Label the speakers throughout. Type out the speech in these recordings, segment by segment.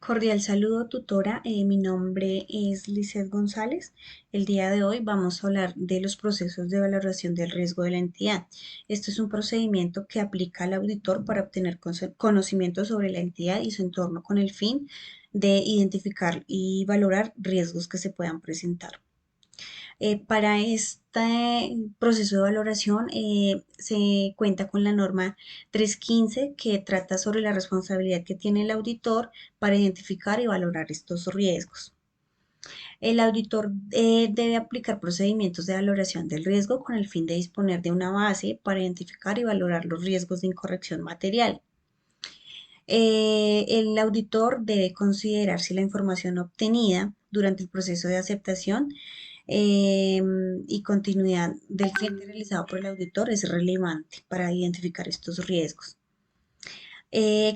Speaker 1: Cordial saludo, tutora. Mi nombre es Lizeth González. El día de hoy vamos a hablar de los procesos de valoración del riesgo de la entidad. Este es un procedimiento que aplica al auditor para obtener conocimiento sobre la entidad y su entorno con el fin de identificar y valorar riesgos que se puedan presentar. Para este proceso de valoración se cuenta con la norma 315 que trata sobre la responsabilidad que tiene el auditor para identificar y valorar estos riesgos. El auditor debe aplicar procedimientos de valoración del riesgo con el fin de disponer de una base para identificar y valorar los riesgos de incorrección material. El auditor debe considerar si la información obtenida durante el proceso de aceptación eh, y continuidad del cliente realizado por el auditor es relevante para identificar estos riesgos.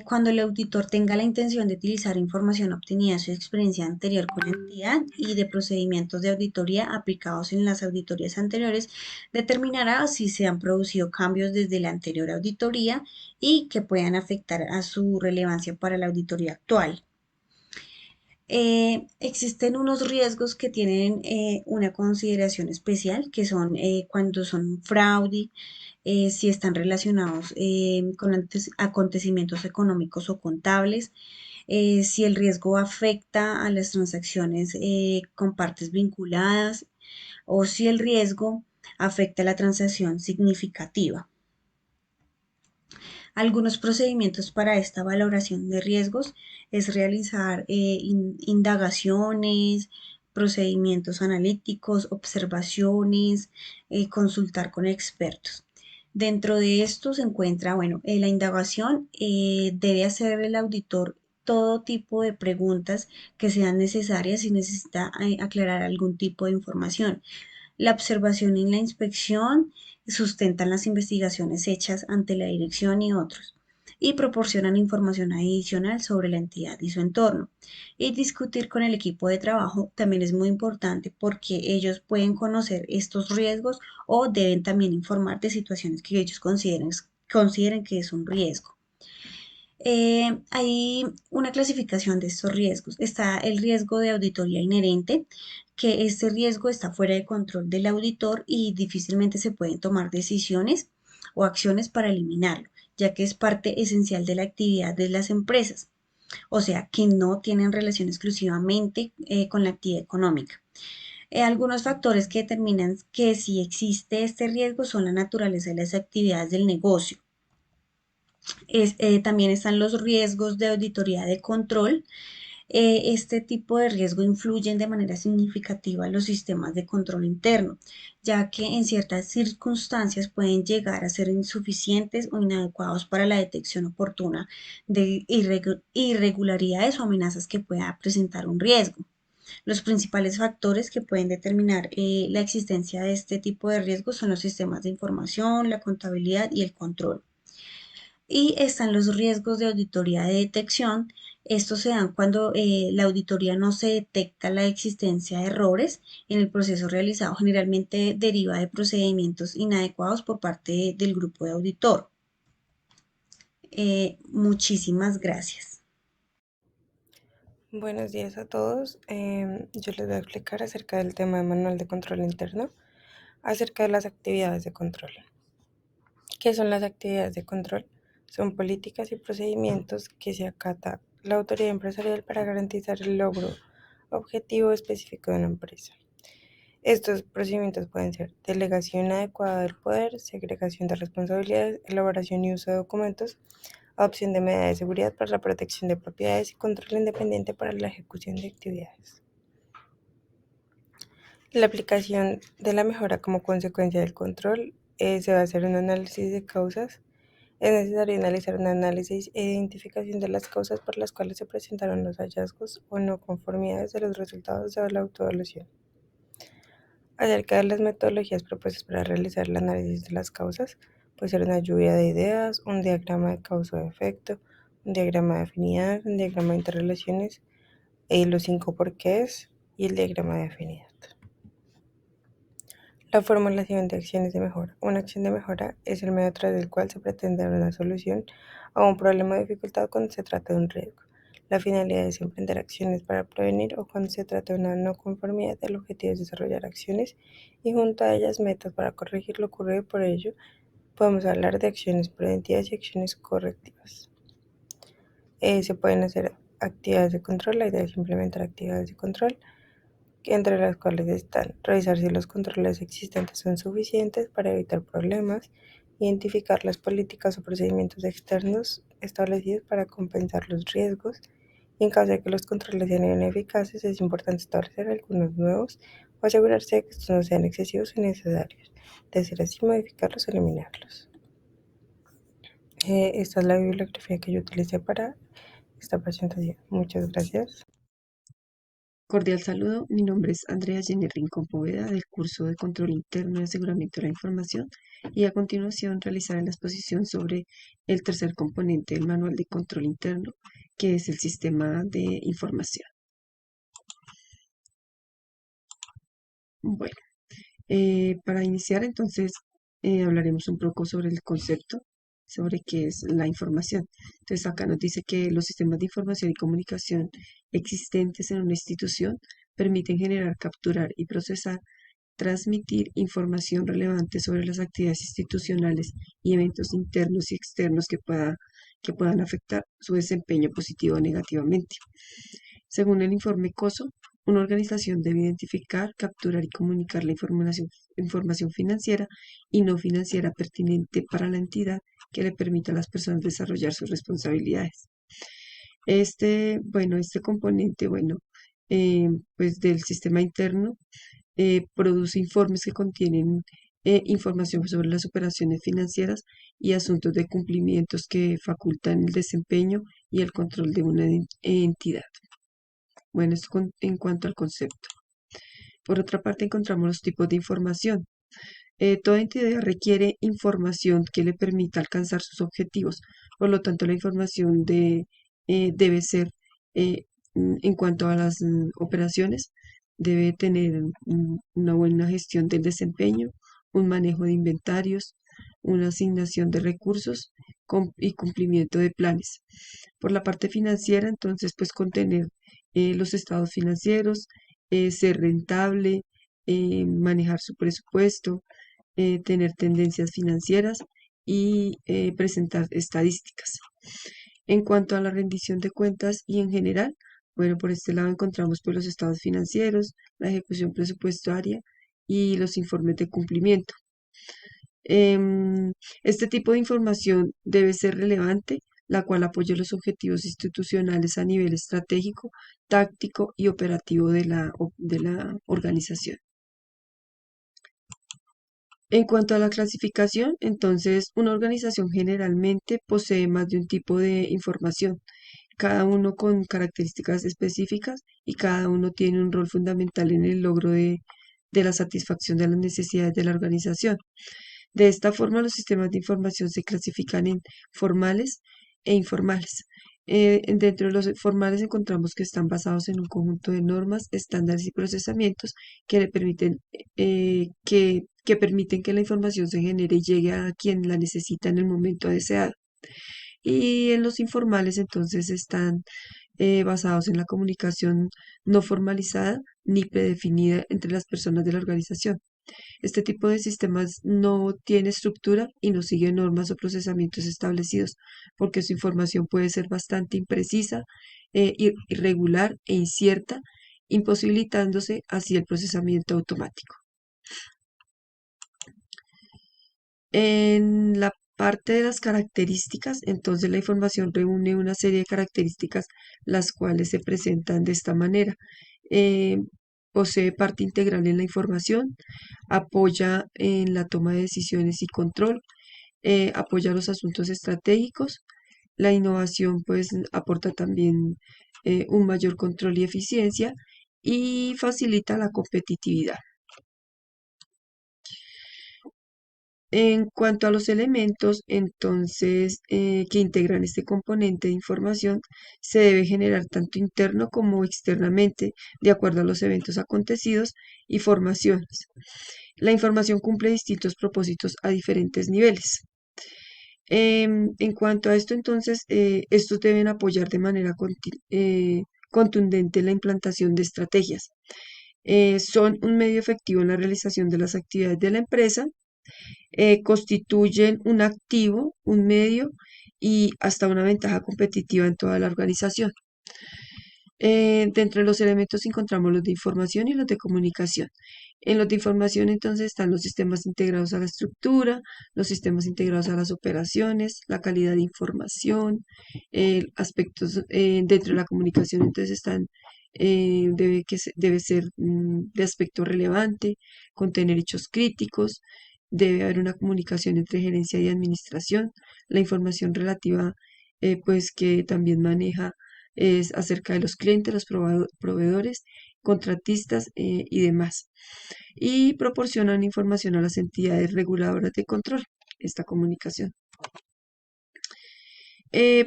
Speaker 1: Cuando el auditor tenga la intención de utilizar información obtenida de su experiencia anterior con la entidad y de procedimientos de auditoría aplicados en las auditorías anteriores, determinará si se han producido cambios desde la anterior auditoría y que puedan afectar a su relevancia para la auditoría actual. Existen unos riesgos que tienen una consideración especial, que son cuando son fraude, si están relacionados con acontecimientos económicos o contables, si el riesgo afecta a las transacciones con partes vinculadas o si el riesgo afecta a la transacción significativa. Algunos procedimientos para esta valoración de riesgos es realizar indagaciones, procedimientos analíticos, observaciones, consultar con expertos. Dentro de esto se encuentra, bueno, la indagación debe hacer el auditor todo tipo de preguntas que sean necesarias si necesita aclarar algún tipo de información. La observación y la inspección sustentan las investigaciones hechas ante la dirección y otros y proporcionan información adicional sobre la entidad y su entorno. Y discutir con el equipo de trabajo también es muy importante porque ellos pueden conocer estos riesgos o deben también informar de situaciones que ellos consideren que es un riesgo. Hay una clasificación de estos riesgos. Está el riesgo de auditoría inherente, que este riesgo está fuera de control del auditor y difícilmente se pueden tomar decisiones o acciones para eliminarlo, ya que es parte esencial de la actividad de las empresas, o sea, que no tienen relación exclusivamente con la actividad económica. Algunos factores que determinan que si existe este riesgo son la naturaleza de las actividades del negocio. También están los riesgos de auditoría de control. Este tipo de riesgo influyen de manera significativa en los sistemas de control interno, ya que en ciertas circunstancias pueden llegar a ser insuficientes o inadecuados para la detección oportuna de irregularidades o amenazas que pueda presentar un riesgo. Los principales factores que pueden determinar la existencia de este tipo de riesgos son los sistemas de información, la contabilidad y el control. Y están los riesgos de auditoría de detección. Estos se dan cuando la auditoría no se detecta la existencia de errores en el proceso realizado. Generalmente deriva de procedimientos inadecuados por parte del grupo de auditor. Muchísimas gracias.
Speaker 2: Buenos días a todos. Yo les voy a explicar acerca del tema de manual de control interno, acerca de las actividades de control. ¿Qué son las actividades de control? Son políticas y procedimientos que se acata la autoridad empresarial para garantizar el logro objetivo específico de una empresa. Estos procedimientos pueden ser delegación adecuada del poder, segregación de responsabilidades, elaboración y uso de documentos, adopción de medidas de seguridad para la protección de propiedades y control independiente para la ejecución de actividades. La aplicación de la mejora como consecuencia del control se va a hacer un análisis de causas. Es necesario analizar un análisis e identificación de las causas por las cuales se presentaron los hallazgos o no conformidades de los resultados de la autoevaluación. Acerca de las metodologías propuestas para realizar el análisis de las causas, puede ser una lluvia de ideas, un diagrama de causa-efecto, un diagrama de afinidad, un diagrama de interrelaciones, los 5 porqués y el diagrama de afinidad. La formulación de acciones de mejora. Una acción de mejora es el medio a través del cual se pretende dar una solución a un problema o dificultad cuando se trata de un riesgo. La finalidad es emprender acciones para prevenir o cuando se trata de una no conformidad, el objetivo es desarrollar acciones y junto a ellas metas para corregir lo ocurrido. Por ello, podemos hablar de acciones preventivas y acciones correctivas. Se pueden hacer actividades de control. La idea es implementar actividades de control, entre las cuales están revisar si los controles existentes son suficientes para evitar problemas, identificar las políticas o procedimientos externos establecidos para compensar los riesgos, y en caso de que los controles sean ineficaces, es importante establecer algunos nuevos o asegurarse de que estos no sean excesivos o innecesarios, de ser así, modificarlos o eliminarlos. Esta es la bibliografía que yo utilicé para esta presentación. Muchas gracias.
Speaker 3: Cordial saludo, mi nombre es Andrea Jenny Rincón Poveda del curso de Control Interno y Aseguramiento de la Información y a continuación realizaré la exposición sobre el tercer componente del Manual de Control Interno, que es el sistema de información. Bueno, para iniciar entonces hablaremos un poco sobre el concepto, sobre qué es la información. Entonces acá nos dice que los sistemas de información y comunicación existentes en una institución permiten generar, capturar y procesar, transmitir información relevante sobre las actividades institucionales y eventos internos y externos que puedan afectar su desempeño positivo o negativamente. Según el informe COSO, una organización debe identificar, capturar y comunicar la información financiera y no financiera pertinente para la entidad que le permita a las personas desarrollar sus responsabilidades. Este componente, pues del sistema interno produce informes que contienen información sobre las operaciones financieras y asuntos de cumplimientos que facultan el desempeño y el control de una entidad. Bueno, esto en cuanto al concepto. Por otra parte, encontramos los tipos de información. Toda entidad requiere información que le permita alcanzar sus objetivos. Por lo tanto, la información debe ser, en cuanto a las operaciones, debe tener una buena gestión del desempeño, un manejo de inventarios, una asignación de recursos y cumplimiento de planes. Por la parte financiera, entonces, pues contener los estados financieros, ser rentable, manejar su presupuesto, tener tendencias financieras y presentar estadísticas. En cuanto a la rendición de cuentas y en general, bueno, por este lado encontramos pues, los estados financieros, la ejecución presupuestaria y los informes de cumplimiento. Este tipo de información debe ser relevante, la cual apoya los objetivos institucionales a nivel estratégico, táctico y operativo de la organización. En cuanto a la clasificación, entonces una organización generalmente posee más de un tipo de información, cada uno con características específicas y cada uno tiene un rol fundamental en el logro de la satisfacción de las necesidades de la organización. De esta forma, los sistemas de información se clasifican en formales e informales. Dentro de los formales encontramos que están basados en un conjunto de normas, estándares y procesamientos que le permiten que permiten que la información se genere y llegue a quien la necesita en el momento deseado. Y en los informales entonces están basados en la comunicación no formalizada ni predefinida entre las personas de la organización. Este tipo de sistemas no tiene estructura y no sigue normas o procesamientos establecidos, porque su información puede ser bastante imprecisa, irregular e incierta, imposibilitándose así el procesamiento automático. En la parte de las características, entonces la información reúne una serie de características las cuales se presentan de esta manera. Eh, Posee parte integral en la información, apoya en la toma de decisiones y control, apoya los asuntos estratégicos. La innovación pues aporta también un mayor control y eficiencia y facilita la competitividad. En cuanto a los elementos, entonces, que integran este componente de información, se debe generar tanto interno como externamente, de acuerdo a los eventos acontecidos y formaciones. La información cumple distintos propósitos a diferentes niveles. En cuanto a esto, entonces, estos deben apoyar de manera contundente la implantación de estrategias. Son un medio efectivo en la realización de las actividades de la empresa, constituyen un activo, un medio y hasta una ventaja competitiva en toda la organización. Dentro de los elementos encontramos los de información y los de comunicación. En los de información entonces están los sistemas integrados a la estructura, los sistemas integrados a las operaciones, la calidad de información, aspectos dentro de la comunicación entonces están, debe ser de aspecto relevante, contener hechos críticos, debe haber una comunicación entre gerencia y administración, la información relativa pues que también maneja es acerca de los clientes, los proveedores, contratistas y demás. Y proporcionan información a las entidades reguladoras de control, esta comunicación.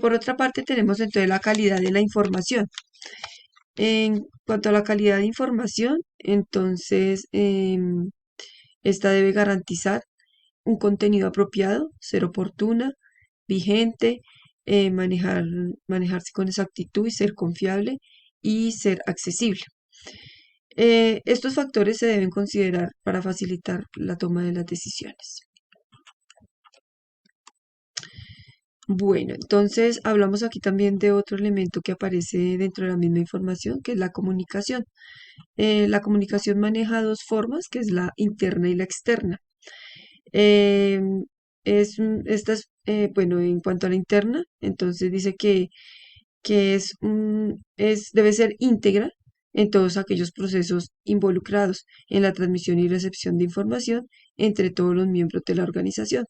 Speaker 3: Por otra parte, tenemos entonces la calidad de la información. En cuanto a la calidad de información, entonces esta debe garantizar un contenido apropiado, ser oportuna, vigente, manejarse con exactitud y ser confiable y ser accesible. Estos factores se deben considerar para facilitar la toma de las decisiones. Bueno, entonces hablamos aquí también de otro elemento que aparece dentro de la misma información, que es la comunicación. La comunicación maneja dos formas, que es la interna y la externa. Eh, esta es, bueno, en cuanto a la interna, entonces dice que debe ser íntegra en todos aquellos procesos involucrados en la transmisión y recepción de información entre todos los miembros de la organización.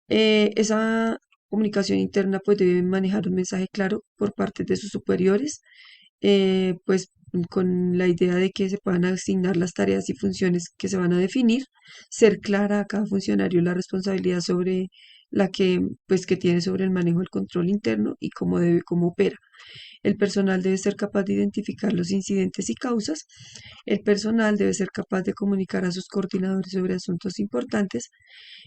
Speaker 3: Esa comunicación interna pues debe manejar un mensaje claro por parte de sus superiores, pues con la idea de que se puedan asignar las tareas y funciones que se van a definir, ser clara a cada funcionario la responsabilidad sobre la que, pues, que tiene sobre el manejo del control interno y cómo opera. El personal debe ser capaz de identificar los incidentes y causas. El personal debe ser capaz de comunicar a sus coordinadores sobre asuntos importantes.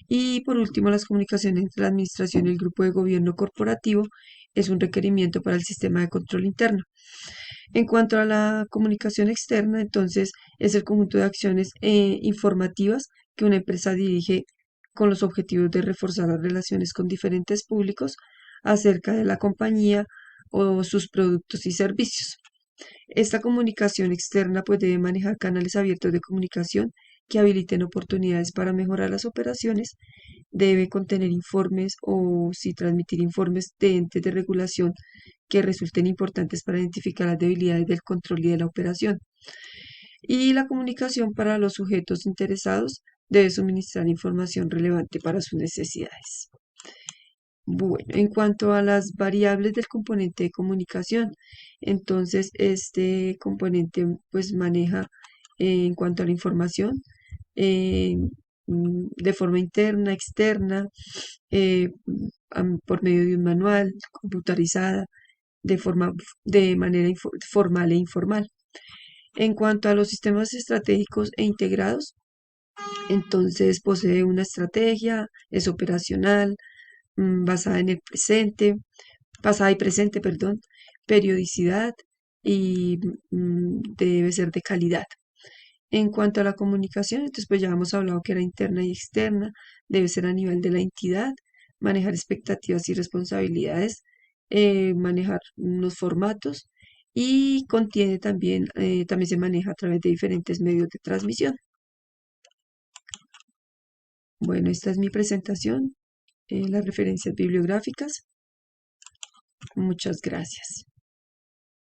Speaker 3: Y por último, las comunicaciones entre la administración y el grupo de gobierno corporativo es un requerimiento para el sistema de control interno. En cuanto a la comunicación externa, entonces es el conjunto de acciones informativas que una empresa dirige con los objetivos de reforzar las relaciones con diferentes públicos acerca de la compañía o sus productos y servicios. Esta comunicación externa pues debe manejar canales abiertos de comunicación que habiliten oportunidades para mejorar las operaciones, debe contener informes o si transmitir informes de entes de regulación que resulten importantes para identificar las debilidades del control y de la operación. Y la comunicación para los sujetos interesados debe suministrar información relevante para sus necesidades. Bueno, en cuanto a las variables del componente de comunicación, entonces este componente pues maneja en cuanto a la información eh, de forma interna, externa, eh, por medio de un manual, computarizada, de manera formal e informal. En cuanto a los sistemas estratégicos e integrados, entonces posee una estrategia, es operacional, basada en el presente, pasada y presente, perdón, periodicidad y debe ser de calidad. En cuanto a la comunicación, entonces pues ya hemos hablado que era interna y externa, debe ser a nivel de la entidad, manejar expectativas y responsabilidades, manejar los formatos y contiene también, también se maneja a través de diferentes medios de transmisión. Bueno, esta es mi presentación, las referencias bibliográficas. Muchas gracias.